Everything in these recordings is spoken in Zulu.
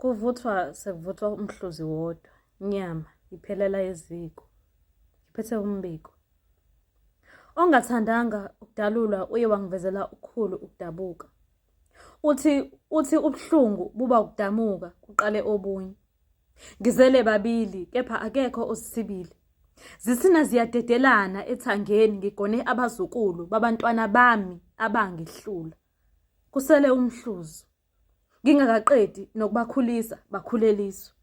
Kuvuthwa sekuvuthwa umhluzi wodwa, inyama iphelela eziko, iphethe umbiko. Ongathandanga ukudalulwa uye wangivezela ukukhulu ukudabuka. Uthi ubuhlungu buba ukudamuka kuqale obunye. Ngizele babili kepha akekho osithibile. Zisina ziyadedelana ethangeni ngigone abazukulu babantwana bami abangihlula. Kusele umhluzi. Ngingakaqedi nokubakhulisa bakhuleliswa.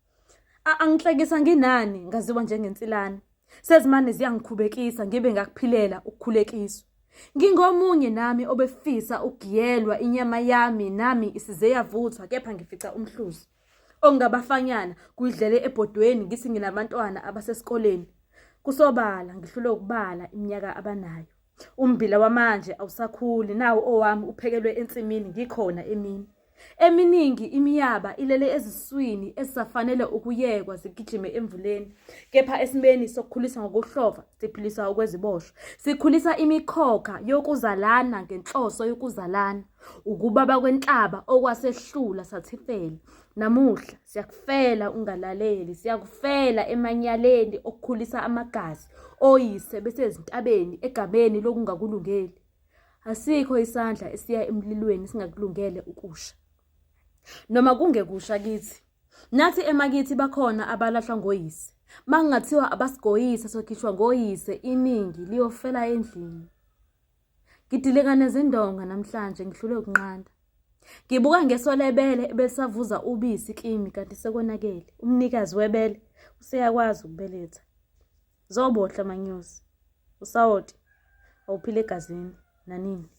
Angihlekisa nginani ngaziwa njengensilane. Sezimane ziyangikhubekisa ngibe ngakuphilela ukukhulekiswa. Ngingomunye nami obefisa ukugiyelwa inyama yami nami isize yavuthwa kepha ngifica umhluzi. Ongabafanyana kuyidlele ebhodweni ngithi nginabantwana abasesikoleni. Kusobala ngihlule ukubala iminyaka abanayo. Umbila wamanje awusakhuli nawo owami uphekelwe ensimini ngikhona emini. Eminingi imiyaba ilele eziswini ezisafanele ukuyekwa zigijime emvuleni. Kepha esimeni sokukhulisa ngokuhlova siphilisa ukweziboshwa. Sikhulisa imikhokha yokuzalana ngenhloso yokuzalana. Ukubaba kwenhlaba okwasehlula sathifela. Namuhla siyakufela ungalaleli, siyakufela emanyaleni okukhulisa amagazi. Oyise bese ezintabeni egameni lokungakulungeli. Asikho isandla esiya emlilweni singakulungele ukusha. Noma kungekusha kithi. Nathi emakithi bakhona abalahlwa ngoyise. Mangathiwa abasigoyisa sokhishwa ngoyise iningi liyofela endlini. Ngidileka nezindonga namhlanje ngihlule ukunqanda. Ngibuka ngesolebele ebesavuza ubisi kimi kanti sekonakele. Umnikazi webele useyakwazi ukubeletha. Zobohla manyosi. Usawoti awuphile egazini nanini.